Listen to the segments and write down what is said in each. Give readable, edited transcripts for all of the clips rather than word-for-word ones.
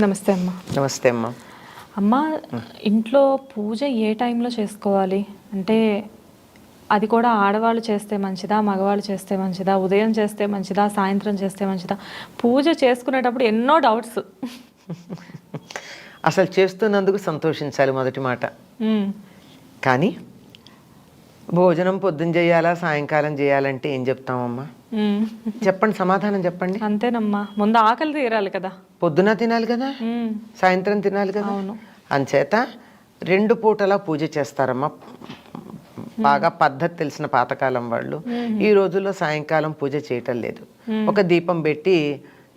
నమస్తే అమ్మ. నమస్తే అమ్మ. అమ్మ, ఇంట్లో పూజ ఏ టైంలో చేసుకోవాలి? అంటే అది కూడా ఆడవాళ్ళు చేస్తే మంచిదా, మగవాళ్ళు చేస్తే మంచిదా, ఉదయం చేస్తే మంచిదా, సాయంత్రం చేస్తే మంచిదా? పూజ చేసుకునేటప్పుడు ఎన్నో డౌట్స్. అసలు చేస్తున్నందుకు సంతోషించాలి మొదటి మాట. కానీ భోజనం పొద్దున్న చేయాలా సాయంకాలం చేయాలంటే ఏం చెప్తామమ్మా? చెప్పండి, సమాధానం చెప్పండి. అంతేనమ్మా, ముందు ఆకలి తీరాలి కదా. పొద్దున తినాలి కదా, సాయంత్రం తినాలి కదా. అవును. అంచేత 2 పూటలా పూజ చేస్తారమ్మా. బాగా పద్ధతి తెలిసిన పాతకాలం వాళ్ళు. ఈ రోజుల్లో సాయంకాలం పూజ చేయటం లేదు. ఒక దీపం పెట్టి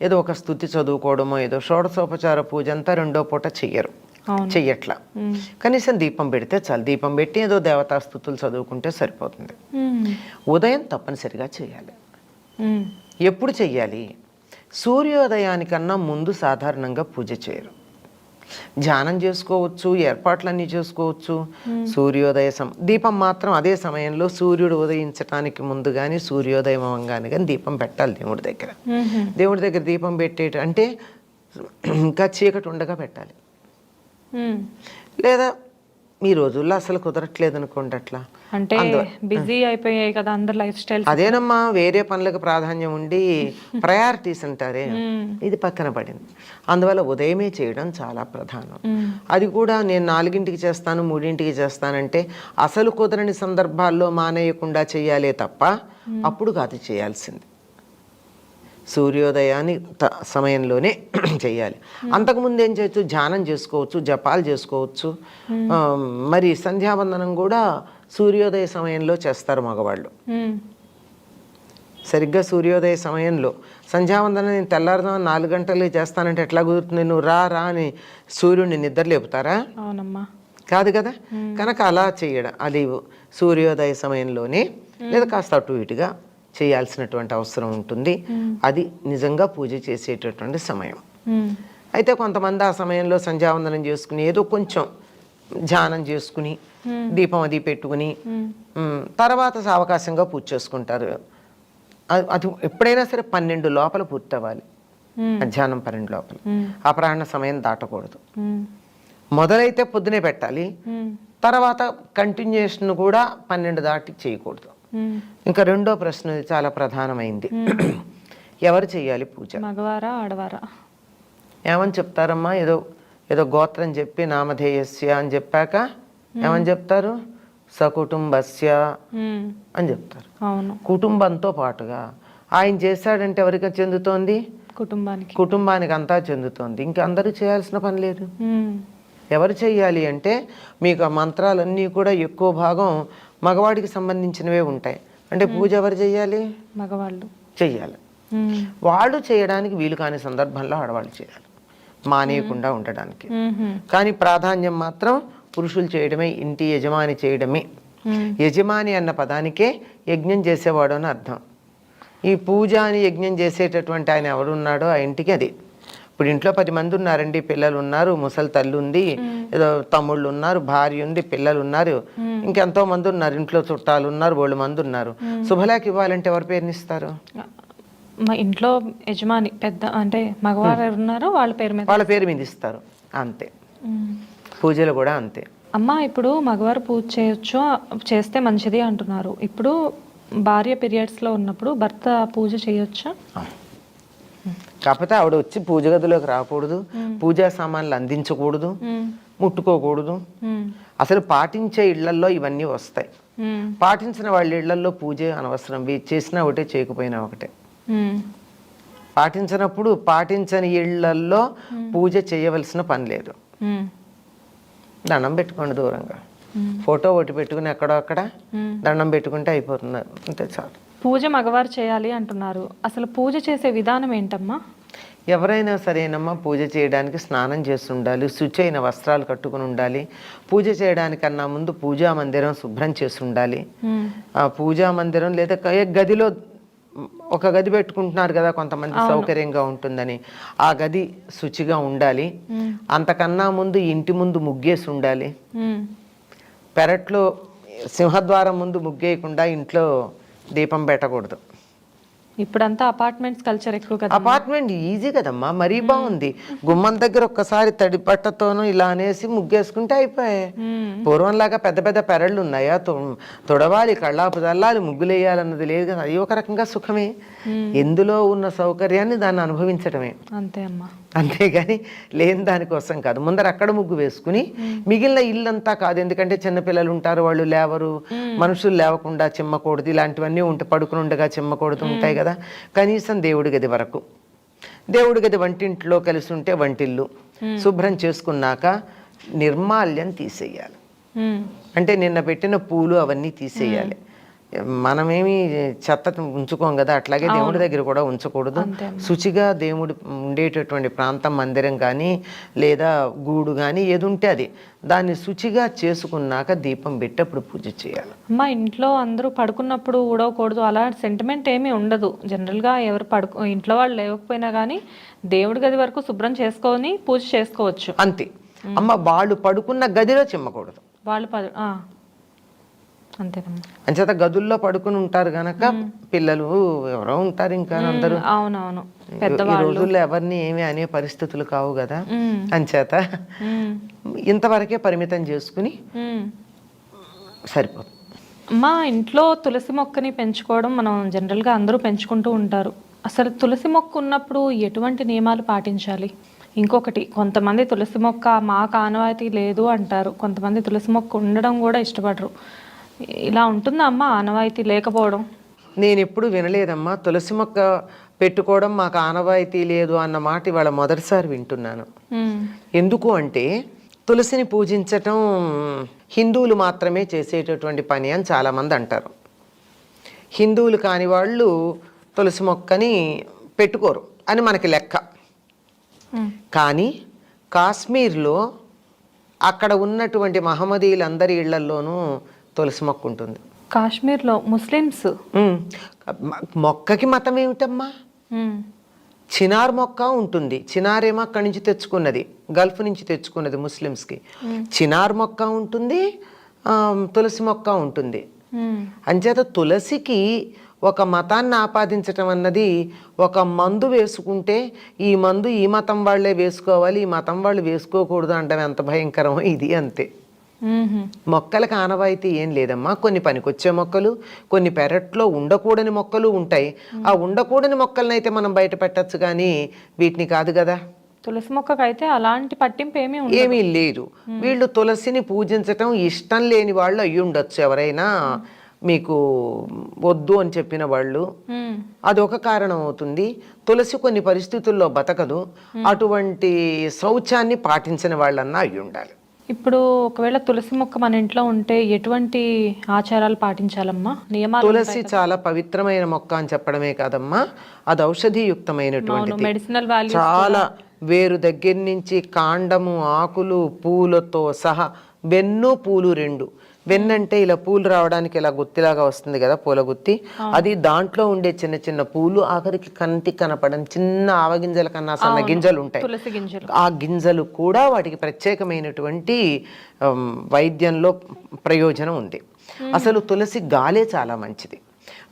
ఏదో ఒక స్తుతి చదువుకోవడమో, ఏదో షోడశోపచార పూజ అంతా 2వ పూట చెయ్యరు, చెయ్యట్లా. కనీసం దీపం పెడితే చాలు. దీపం పెట్టి ఏదో దేవతా స్తుతులు చదువుకుంటే సరిపోతుంది. ఉదయం తప్పనిసరిగా చేయాలి. ఎప్పుడు చెయ్యాలి? సూర్యోదయానికన్నా ముందు సాధారణంగా పూజ చేయరు. ధ్యానం చేసుకోవచ్చు, ఏర్పాట్లన్నీ చేసుకోవచ్చు. సూర్యోదయ దీపం మాత్రం అదే సమయంలో సూర్యుడు ఉదయించడానికి ముందు కానీ సూర్యోదయం అవ్వగానే కానీ దీపం పెట్టాలి దేవుడి దగ్గర. దేవుడి దగ్గర దీపం అంటే ఇంకా చీకటి ఉండగా పెట్టాలి. లేదా ఈ రోజుల్లో అసలు కుదరట్లేదు అనుకోండి. అట్లా అంటే బిజీ అయిపోయాయి కదా అందరు లైఫ్ స్టైల్. అదేనమ్మా, వేరే పనులకు ప్రాధాన్యం ఉండి ప్రయారిటీస్ అంటారే, ఇది పక్కన పడింది. అందువల్ల ఉదయమే చేయడం చాలా ప్రధానం. అది కూడా నేను 4ంటికి చేస్తాను, 3ంటికి చేస్తానంటే అసలు కుదరని సందర్భాల్లో మానేయకుండా చేయాలే తప్ప అప్పుడు కాదు చేయాల్సింది. సూర్యోదయాన్ని సమయంలోనే చేయాలి. అంతకుముందు ఏం చేయొచ్చు? ధ్యానం చేసుకోవచ్చు, జపాలు చేసుకోవచ్చు. మరి సంధ్యావందనం కూడా సూర్యోదయ సమయంలో చేస్తారు మగవాళ్ళు. సరిగ్గా సూర్యోదయ సమయంలో సంధ్యావందనం నేను తెల్లారుదాం 4 గంటలు చేస్తానంటే ఎట్లా కుదురుతుంది? నువ్వు రా అని సూర్యుడిని నిద్ర లేపుతారా? అవునమ్మా, కాదు కదా. కనుక అలా చేయడం, అది సూర్యోదయ సమయంలోనే లేదా కాస్త అటు ఇటుగా చేయాల్సినటువంటి అవసరం ఉంటుంది. అది నిజంగా పూజ చేసేటటువంటి సమయం. అయితే కొంతమంది ఆ సమయంలో సంధ్యావందనం చేసుకుని ఏదో కొంచెం ధ్యానం చేసుకుని దీపం అది పెట్టుకుని తర్వాత సావకాశంగా పూజ చేసుకుంటారు. అది ఎప్పుడైనా సరే 12 లోపల పూర్తి అవ్వాలి. మధ్యాహ్నం 12 లోపల. అపరాహ్న సమయం దాటకూడదు. మొదలైతే పొద్దునే పెట్టాలి, తర్వాత కంటిన్యూషన్ కూడా 12 దాటి చేయకూడదు. ఇంకా 2వ ప్రశ్న చాలా ప్రధానమైంది. ఎవరు చెయ్యాలి పూజ? మగవారా ఆడవారా? ఏమని చెప్తారమ్మా? ఏదో గోత్రం చెప్పి నామధేయస్య అని చెప్పాక ఏమని చెప్తారు? సకుటుంబస్య అని చెప్తారు. అవును. కుటుంబంతో పాటుగా ఆయన చేశాడంటే ఎవరికి చెందుతోంది? కుటుంబానికి అంతా చెందుతోంది. ఇంకా అందరూ చేయాల్సిన పని లేదు. ఎవరు చెయ్యాలి అంటే మీకు ఆ మంత్రాలన్నీ కూడా ఎక్కువ భాగం మగవాడికి సంబంధించినవే ఉంటాయి. అంటే పూజ ఎవరు చెయ్యాలి? మగవాళ్ళు చెయ్యాలి. వాళ్ళు చేయడానికి వీలు కాని సందర్భంలో ఆడవాళ్ళు చేయాలి, మానేయకుండా ఉండడానికి. కానీ ప్రాధాన్యం మాత్రం పురుషులు చేయడమే, ఇంటి యజమాని చేయడమే. యజమాని అన్న పదానికే యజ్ఞం చేసేవాడు అని అర్థం. ఈ పూజ అని యజ్ఞం చేసేటటువంటి ఆయన ఎవరున్నాడో ఆ ఇంటికి అది. ఇప్పుడు ఇంట్లో 10 మంది ఉన్నారండి, పిల్లలు ఉన్నారు, ముసలి తల్లి ఉంది, ఏదో తమ్ముళ్ళు ఉన్నారు, భార్య ఉంది, పిల్లలు ఉన్నారు, ఇంకెంతో మంది ఉన్నారు, ఇంట్లో చుట్టాలు ఉన్నారు, 100 మంది ఉన్నారు. శుభలేఖ ఇవ్వాలంటే ఎవరి పేరుని ఇస్తారు? మా ఇంట్లో యజమాని పెద్ద అంటే మగవారు ఉన్నారో వాళ్ళ పేరు మీద ఇస్తారు. అంతే. పూజలు కూడా అంతే. అమ్మ, ఇప్పుడు మగవారు పూజ చేయొచ్చు, చేస్తే మంచిది అంటున్నారు. ఇప్పుడు భార్య పీరియడ్స్లో ఉన్నప్పుడు భర్త పూజ చేయొచ్చా? కాకపోతే ఆవిడ వచ్చి పూజ గదిలోకి రాకూడదు, పూజా సామాన్లు అందించకూడదు, ముట్టుకోకూడదు. అసలు పాటించే ఇళ్లల్లో ఇవన్నీ వస్తాయి. పాటించిన వాళ్ళ ఇళ్లల్లో పూజ అనవసరం. చేసినా ఒకటే, చేయకపోయినా ఒకటే. పాటించినప్పుడు పాటించని ఇళ్లల్లో పూజ చేయవలసిన పని లేదు. దండం పెట్టుకోండి దూరంగా, ఫోటో ఒకటి పెట్టుకుని ఎక్కడో అక్కడ దండం పెట్టుకుంటే అయిపోతుంది, అంతే చాలు. పూజ మగవారు చేయాలి అంటున్నారు. అసలు పూజ చేసే విధానం ఏంటమ్మా? ఎవరైనా సరేనమ్మా, పూజ చేయడానికి స్నానం చేసి ఉండాలి, శుచి అయిన వస్త్రాలు కట్టుకుని ఉండాలి. పూజ చేయడానికన్నా ముందు పూజా మందిరం శుభ్రం చేసి ఉండాలి. ఆ పూజా మందిరం లేదా గదిలో ఒక గది పెట్టుకుంటున్నారు కదా కొంతమంది, సౌకర్యంగా ఉంటుందని, ఆ గది శుచిగా ఉండాలి. అంతకన్నా ముందు ఇంటి ముందు ముగ్గేసి ఉండాలి. పెరట్లో సింహద్వారం ముందు ముగ్గేయకుండా ఇంట్లో దీపం పెట్టకూడదు. ఇప్పుడంతా అపార్ట్మెంట్స్ కల్చర్ ఎక్కువ కదా. అపార్ట్మెంట్ ఈజీ కదమ్మా, మరీ బాగుంది. గుమ్మం దగ్గర ఒక్కసారి తడి పట్టతోనూ ఇలా అనేసి ముగ్గేసుకుంటే అయిపోయాయి. పూర్వంలాగా పెద్ద పెద్ద పెరళ్ళు ఉన్నాయా, తొడవాలి, కళ్ళాపు చల్లాలి, ముగ్గులు వేయాలన్నది లేదు కదా. అది ఒక రకంగా సుఖమే. ఎందులో ఉన్న సౌకర్యాన్ని దాన్ని అనుభవించటమే అంతే అమ్మా. అంతేగాని లేని దానికోసం కాదు. ముందర అక్కడ ముగ్గు వేసుకుని మిగిలిన ఇల్లంతా కాదు, ఎందుకంటే చిన్నపిల్లలు ఉంటారు, వాళ్ళు లేవరు, మనుషులు లేవకుండా చిమ్మకూడదు, ఇలాంటివన్నీ ఉంటే పడుకుని ఉండగా చిమ్మకూడదు ఉంటాయి కదా. కనీసం దేవుడి గది వరకు, దేవుడి గది వంటింట్లో కలిసి ఉంటే వంటిల్లు శుభ్రం చేసుకున్నాక నిర్మాల్యం తీసేయాలి. అంటే నిన్న పెట్టిన పూలు అవన్నీ తీసేయాలి. మనమేమి చెత్త ఉంచుకోం కదా, అట్లాగే దేవుడి దగ్గర కూడా ఉంచకూడదు. శుచిగా దేవుడు ఉండేటటువంటి ప్రాంతం, మందిరం కానీ లేదా గూడు కానీ ఏది ఉంటే అది దాన్ని శుచిగా చేసుకున్నాక దీపం పెట్టి అప్పుడు పూజ చేయాలి. అమ్మ, ఇంట్లో అందరూ పడుకున్నప్పుడు ఊడవకూడదు అలా సెంటిమెంట్ ఏమీ ఉండదు. జనరల్గా ఎవరు ఇంట్లో వాళ్ళు లేవకపోయినా కానీ దేవుడి గది వరకు శుభ్రం చేసుకొని పూజ చేసుకోవచ్చు అంతే అమ్మ. వాళ్ళు పడుకున్న గదిలో చిమ్మకూడదు. వాళ్ళు అంతేనమ్మా. అంచేత గదుల్లో పడుకుని ఉంటారు గనక పిల్లలు ఎవరో ఉంటారు ఇంకా అందరూ. అవునవును, ఈ రోజుల్లో ఎవరిని ఏమి అనే పరిస్థితులు కావు కదా. అంచేత ఇంతవరకే పరిమితం చేసుకుని సరిపోతుంది. మా ఇంట్లో తులసి మొక్కని పెంచుకోవడం మనం జనరల్గా అందరూ పెంచుకుంటూ ఉంటారు. అసలు తులసి మొక్క ఉన్నప్పుడు ఎటువంటి నియమాలు పాటించాలి? ఇంకొకటి, కొంతమంది తులసి మొక్క మాకు ఆనవాయితీ లేదు అంటారు, కొంతమంది తులసి మొక్క ఉండడం కూడా ఇష్టపడరు. ఇలా ఉంటుందా అమ్మ ఆనవాయితీ లేకపోవడం? నేను ఎప్పుడు వినలేదమ్మా తులసి మొక్క పెట్టుకోవడం మాకు ఆనవాయితీ లేదు అన్న మాట ఇవాళ మొదటిసారి వింటున్నాను. ఎందుకు అంటే తులసిని పూజించటం హిందువులు మాత్రమే చేసేటటువంటి పని అని చాలామంది అంటారు. హిందువులు కాని వాళ్ళు తులసి మొక్కని పెట్టుకోరు అని మనకి లెక్క. కానీ కాశ్మీర్లో అక్కడ ఉన్నటువంటి మహమ్మదీయులందరి ఇళ్లల్లోనూ తులసి మొక్క ఉంటుంది. కాశ్మీర్లో ముస్లిమ్స్ మొక్కకి మతం ఏమిటమ్మా? చినార్ మొక్క ఉంటుంది. చినార్ ఏమో అక్కడి నుంచి తెచ్చుకున్నది, గల్ఫ్ నుంచి తెచ్చుకున్నది ముస్లిమ్స్కి. చినార్ మొక్క ఉంటుంది, తులసి మొక్క ఉంటుంది. అంచేత తులసికి ఒక మతాన్ని ఆపాదించటం అన్నది, ఒక మందు వేసుకుంటే ఈ మందు ఈ మతం వాళ్ళే వేసుకోవాలి, ఈ మతం వాళ్ళు వేసుకోకూడదు అంటే ఎంత భయంకరమో ఇది అంతే. మొక్కలకు ఆనవాయితీ ఏం లేదమ్మా. కొన్ని పనికొచ్చే మొక్కలు, కొన్ని పెరట్లో ఉండకూడని మొక్కలు ఉంటాయి. ఆ ఉండకూడని మొక్కలనైతే మనం బయట పెట్టచ్చు, కానీ వీటిని కాదు కదా. తులసి మొక్కకైతే అలాంటి పట్టింపు ఏమీ లేదు. వీళ్ళు తులసిని పూజించటం ఇష్టం లేని వాళ్ళు అయ్యి ఉండొచ్చు ఎవరైనా, మీకు వద్దు అని చెప్పిన వాళ్ళు. అదొక కారణం అవుతుంది. తులసి కొన్ని పరిస్థితుల్లో బతకదు, అటువంటి శౌచాన్ని పాటించిన వాళ్ళన్నా అయ్యి ఉండాలి. ఇప్పుడు ఒకవేళ తులసి మొక్క మన ఇంట్లో ఉంటే ఎటువంటి ఆచారాలు పాటించాలమ్మా, నియమాలు? తులసి చాలా పవిత్రమైన మొక్క అని చెప్పడమే కాదమ్మా, అది ఔషధీయుక్తమైనటువంటి మెడిసినల్ వాల్యూ. చాలా వేరు దగ్గర నుంచి కాండము, ఆకులు, పూలతో సహా, వెన్ను పూలు రెండు. వెన్నంటే ఇలా పూలు రావడానికి ఇలా గుత్తిలాగా వస్తుంది కదా, పూల గుత్తి, అది దాంట్లో ఉండే చిన్న చిన్న పూలు, ఆఖరికి కంటి కనపడని చిన్న ఆవగింజల కన్నా సన్న గింజలు ఉంటాయి. ఆ గింజలు కూడా వాటికి ప్రత్యేకమైనటువంటి వైద్యంలో ప్రయోజనం ఉంది. అసలు తులసి గాలే చాలా మంచిది.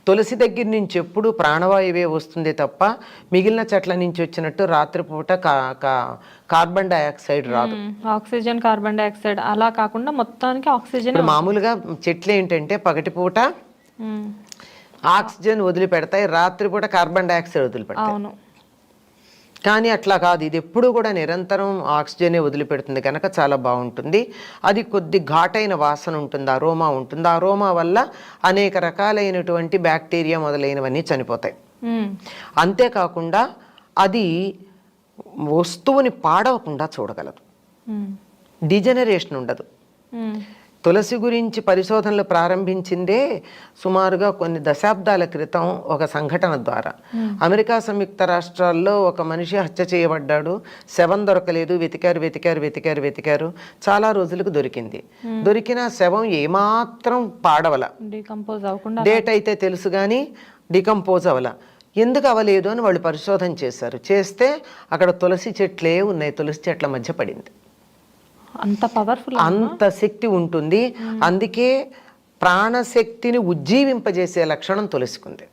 తులసి దగ్గర నుంచి ఎప్పుడు ప్రాణవాయువే వస్తుంది తప్ప మిగిలిన చెట్ల నుంచి వచ్చినట్టు రాత్రిపూట కార్బన్ డైఆక్సైడ్ రాదు. ఆక్సిజన్, కార్బన్ డైఆక్సైడ్ అలా కాకుండా మొత్తానికి ఆక్సిజన్. మామూలుగా చెట్లు ఏంటంటే పగటిపూట ఆక్సిజన్ వదిలిపెడతాయి, రాత్రిపూట కార్బన్ డైఆక్సైడ్ వదిలిపెడతాయి. కానీ అట్లా కాదు, ఇది ఎప్పుడు కూడా నిరంతరం ఆక్సిజనే వదిలిపెడుతుంది కనుక చాలా బాగుంటుంది. అది కొద్ది ఘాటైన వాసన ఉంటుంది, అరోమా ఉంటుంది. అరోమా వల్ల అనేక రకాలైనటువంటి బ్యాక్టీరియా మొదలైనవన్నీ చనిపోతాయి. అంతేకాకుండా అది వస్తువుని పాడవకుండా చూడగలదు, డిజనరేషన్ ఉండదు. తులసి గురించి పరిశోధనలు ప్రారంభించిందే సుమారుగా కొన్ని దశాబ్దాల క్రితం ఒక సంఘటన ద్వారా. అమెరికా సంయుక్త రాష్ట్రాల్లో ఒక మనిషి హత్య చేయబడ్డాడు, శవం దొరకలేదు, వెతికారు. చాలా రోజులకు దొరికింది. దొరికిన శవం ఏమాత్రం పాడవల, డేట్ అయితే తెలుసు కానీ డికంపోజ్ అవల. ఎందుకు అవ్వలేదు అని వాళ్ళు పరిశోధన చేశారు. చేస్తే అక్కడ తులసి చెట్లే ఉన్నాయి, తులసి చెట్ల మధ్య పడింది. అంత పవర్ఫుల్, అంత శక్తి ఉంటుంది. అందుకే ప్రాణశక్తిని ఉజ్జీవింపజేసే లక్షణం తులసికుంది.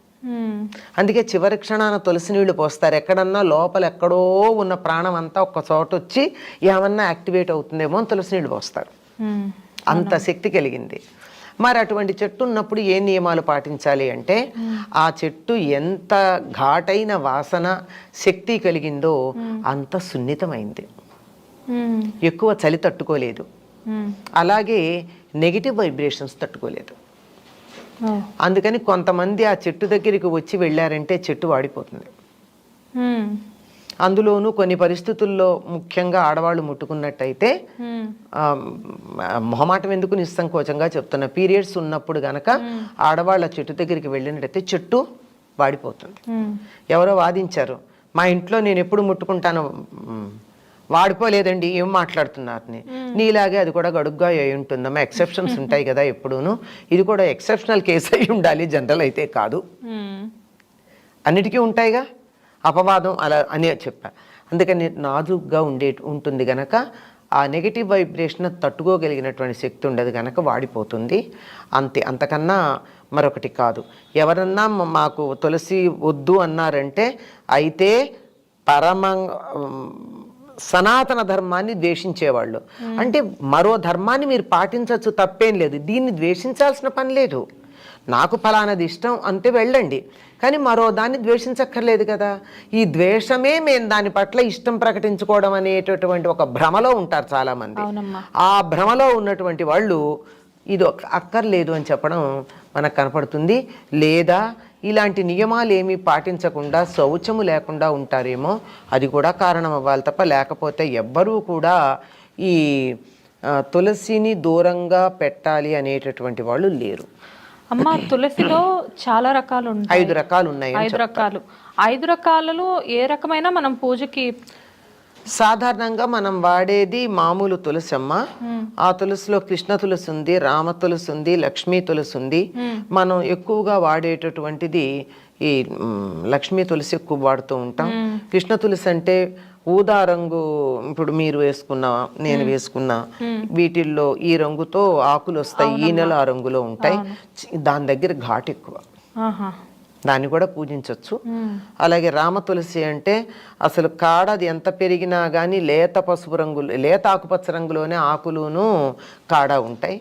అందుకే చివరి క్షణాన తులసి నీళ్లు పోస్తారు. ఎక్కడన్నా లోపల ఎక్కడో ఉన్న ప్రాణం అంతా ఒక్క చోట వచ్చి ఏమన్నా యాక్టివేట్ అవుతుందేమో అని తులసి నీళ్లు పోస్తారు. అంత శక్తి కలిగింది. మరి అటువంటి చెట్టు ఉన్నప్పుడు ఏ నియమాలు పాటించాలి అంటే, ఆ చెట్టు ఎంత ఘాటైన వాసన శక్తి కలిగిందో అంత సున్నితమైంది, ఎక్కువ చలి తట్టుకోలేదు, అలాగే నెగిటివ్ వైబ్రేషన్స్ తట్టుకోలేదు. అందుకని కొంతమంది ఆ చెట్టు దగ్గరికి వచ్చి వెళ్ళారంటే చెట్టు వాడిపోతుంది. అందులోనూ కొన్ని పరిస్థితుల్లో ముఖ్యంగా ఆడవాళ్ళు ముట్టుకున్నట్టయితే, మొహమాటం ఎందుకు నిస్సంకోచంగా చెప్తున్నా, పీరియడ్స్ ఉన్నప్పుడు గనక ఆడవాళ్ళ చెట్టు దగ్గరికి వెళ్ళినట్టయితే చెట్టు వాడిపోతుంది. ఎవరో వాదించారు, మా ఇంట్లో నేను ఎప్పుడు ముట్టుకుంటాను, వాడిపోలేదండి, ఏం మాట్లాడుతున్నారని. నీలాగే అది కూడా గడుగ్గా అయి ఉంటుందమ్మా, ఎక్సెప్షన్స్ ఉంటాయి కదా ఎప్పుడూను, ఇది కూడా ఎక్సెప్షనల్ కేసు అయి ఉండాలి, జనరల్ అయితే కాదు. అన్నిటికీ ఉంటాయిగా అపవాదం, అలా అని చెప్పా. అందుకని నాజుగ్గా ఉంటుంది గనక ఆ నెగిటివ్ వైబ్రేషన్ తట్టుకోగలిగినటువంటి శక్తి ఉండదు గనక వాడిపోతుంది, అంతే, అంతకన్నా మరొకటి కాదు. ఎవరన్నా మాకు తులసి వద్దు అన్నారంటే అయితే సనాతన ధర్మాన్ని ద్వేషించేవాళ్ళు. అంటే మరో ధర్మాన్ని మీరు పాటించవచ్చు, తప్పేం లేదు, దీన్ని ద్వేషించాల్సిన పని లేదు. నాకు ఫలానది ఇష్టం అంతే, వెళ్ళండి, కానీ మరో దాన్ని ద్వేషించక్కర్లేదు కదా. ఈ ద్వేషమే మేము దాని పట్ల ఇష్టం ప్రకటించుకోవడం అనేటటువంటి ఒక భ్రమలో ఉంటారు చాలామంది. ఆ భ్రమలో ఉన్నటువంటి వాళ్ళు ఇది అక్కర్లేదు అని చెప్పడం మనకు కనపడుతుంది. లేదా ఇలాంటి నియమాలు ఏమీ పాటించకుండా శౌచము లేకుండా ఉంటారేమో, అది కూడా కారణం అవ్వాలి తప్ప, లేకపోతే ఎవ్వరూ కూడా ఈ తులసిని దూరంగా పెట్టాలి అనేటటువంటి వాళ్ళు లేరు. అమ్మ, తులసిలో చాలా రకాలు ఉంటాయి. 5 రకాలు ఉన్నాయి. 5 రకాలు. 5 రకాలలో ఏ రకమైన మనం పూజకి సాధారణంగా మనం వాడేది మామూలు తులసి అమ్మ. ఆ తులసిలో కృష్ణ తులసి ఉంది, రామ తులసి ఉంది, లక్ష్మీ తులసి ఉంది. మనం ఎక్కువగా వాడేటటువంటిది ఈ లక్ష్మీ తులసి ఎక్కువ వాడుతూ ఉంటాం. కృష్ణ తులసి అంటే ఊదా రంగు, ఇప్పుడు మీరు వేసుకున్నా నేను వేసుకున్నా వీటిల్లో ఈ రంగుతో ఆకులు వస్తాయి, ఈ నెల ఆ రంగులో ఉంటాయి. దాని దగ్గర ఘాటు ఎక్కువ, దాన్ని కూడా పూజించవచ్చు. అలాగే రామ తులసి అంటే అసలు కాడది ఎంత పెరిగినా కానీ లేత పసుపు రంగు, లేత ఆకుపచ్చ రంగులోనే ఆకులును కాడ ఉంటాయి.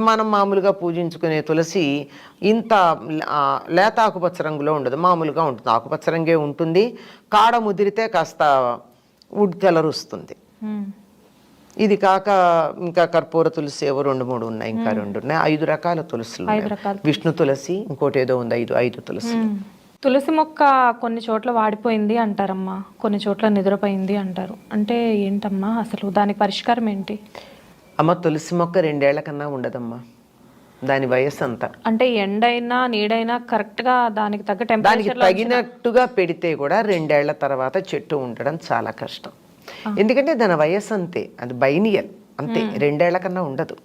మనం మామూలుగా పూజించుకునే తులసి ఇంత లేత ఆకుపచ్చ రంగులో ఉండదు, మామూలుగా ఉంటుంది, ఆకుపచ్చ రంగే ఉంటుంది. కాడ ముదిరితే కాస్త వుడ్ కలర్ వస్తుంది. ఇది కాక ఇంకా కర్పూర తులసి ఏవో 2-3 ఉన్నాయి, ఇంకా 2 ఉన్నాయి. 5 రకాల తులసులు, విష్ణు తులసి, ఇంకోటి ఏదో ఉంది, 5 తులసి. తులసి మొక్క కొన్ని చోట్ల వాడిపోయింది అంటారమ్మా, కొన్ని చోట్ల నిద్రపోయింది అంటారు. అంటే ఏంటమ్మా అసలు దానికి పరిష్కారం ఏంటి? అమ్మ, తులసి మొక్క 2 ఏళ్ల కన్నా ఉండదమ్మా, దాని వయస్సు అంతా. అంటే ఎండైనా నీడైనా కరెక్ట్ గా దానికి తగ్గ టెంపరేచర్ తగినట్టుగా పెడితే కూడా 2 ఏళ్ల తర్వాత చెట్టు ఉండడం చాలా కష్టం. ఎందుకంటే దాని వయస్సు అంతే, అది బైనియల్ అంతే, 2 ఏళ్ల కన్నా ఉండదు.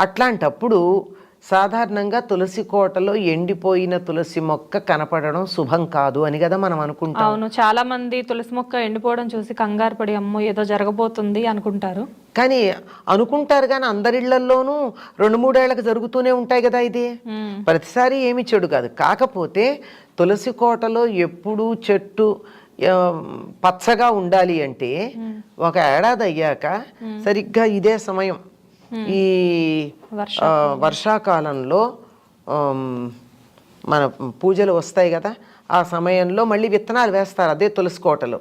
అట్లాంటప్పుడు సాధారణంగా తులసి కోటలో ఎండిపోయిన తులసి మొక్క కనపడడం శుభం కాదు అని కదా మనం అనుకుంటాం. అవును, చాలా మంది తులసి మొక్క ఎండిపోవడం చూసి కంగారు పడి అమ్మో ఏదో జరగబోతుంది అనుకుంటారు. కానీ అనుకుంటారు కానీ అందరిళ్లలోనూ 2-3 ఏళ్లకు జరుగుతూనే ఉంటాయి కదా. ఇది ప్రతిసారి ఏమి చెడు కాదు. కాకపోతే తులసి కోటలో ఎప్పుడూ చెట్టు పచ్చగా ఉండాలి అంటే 1 ఏడాది అయ్యాక సరిగ్గా ఇదే సమయం, ఈ వర్షాకాలంలో మన పూజలు వస్తాయి కదా, ఆ సమయంలో మళ్ళీ విత్తనాలు వేస్తారు అదే తులసి కోటలో.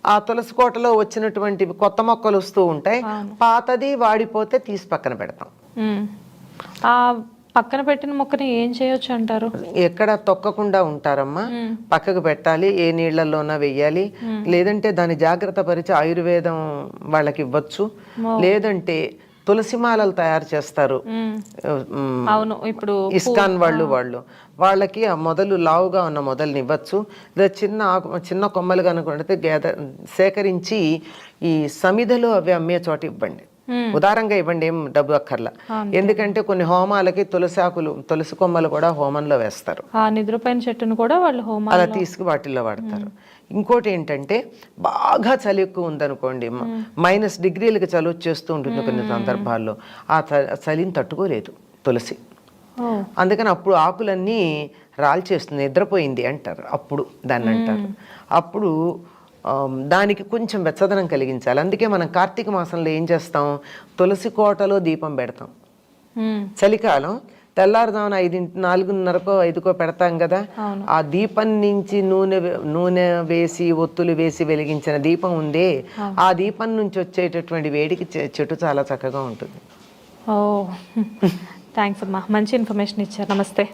ఆ తులసి కోటలో వచ్చినటువంటి కొత్త మొక్కలు వస్తూ ఉంటాయి, పాతది వాడిపోతే తీసి పక్కన పెడతాం. ఆ పక్కన పెట్టిన మొక్కని ఏం చేయొచ్చు అంటారు? ఎక్కడ తొక్కకుండా ఉంటారమ్మా, పక్కకు పెట్టాలి, ఏ నీళ్లలోనా వెయ్యాలి, లేదంటే దాన్ని జాగ్రత్త పరిచి ఆయుర్వేదం వాళ్ళకి ఇవ్వచ్చు. లేదంటే తులసి మాలలు తయారు చేస్తారు, అవును, ఇప్పుడు ఇస్కాన్ వాళ్ళకి ఆ మొదలు లావుగా ఉన్న మొదలుని ఇవ్వచ్చు. లేదా చిన్న కొమ్మలు కనుకుంటే సేకరించి ఈ సమిధలో అవి అమ్మే చోట ఇవ్వండి, ఉదారంగా ఇవ్వండి, ఏం డబ్బు అక్కర్లా. ఎందుకంటే కొన్ని హోమాలకి తులసి కొమ్మలు కూడా హోమంలో వేస్తారు, నిద్రపైన చెట్టును కూడా వాళ్ళు హోమం అలా తీసుకు వాటిల్లో వాడతారు. ఇంకోటి ఏంటంటే బాగా చలి ఎక్కువ ఉందనుకోండి, -1 డిగ్రీలకి చలి వచ్చేస్తూ ఉంటుంది కొన్ని సందర్భాల్లో, ఆ చలిని తట్టుకోలేదు తులసి. అందుకని అప్పుడు ఆకులన్నీ రాల్చేస్తుంది, నిద్రపోయింది అంటారు, అప్పుడు దాన్ని అంటారు. అప్పుడు దానికి కొంచెం వెచ్చదనం కలిగించాలి. అందుకే మనం కార్తీక మాసంలో ఏం చేస్తాం, తులసి కోటలో దీపం పెడతాం. చలికాలం తెల్లారుదామున 4:30కో 5కో పెడతాం కదా, ఆ దీపం నుంచి నూనె వేసి ఒత్తులు వేసి వెలిగించిన దీపం ఉందే, ఆ దీపం నుంచి వచ్చేటటువంటి వేడికి చెట్టు చాలా చక్కగా ఉంటుంది. ఓ థ్యాంక్స్ అమ్మా, మంచి ఇన్ఫర్మేషన్ ఇచ్చారు. నమస్తే.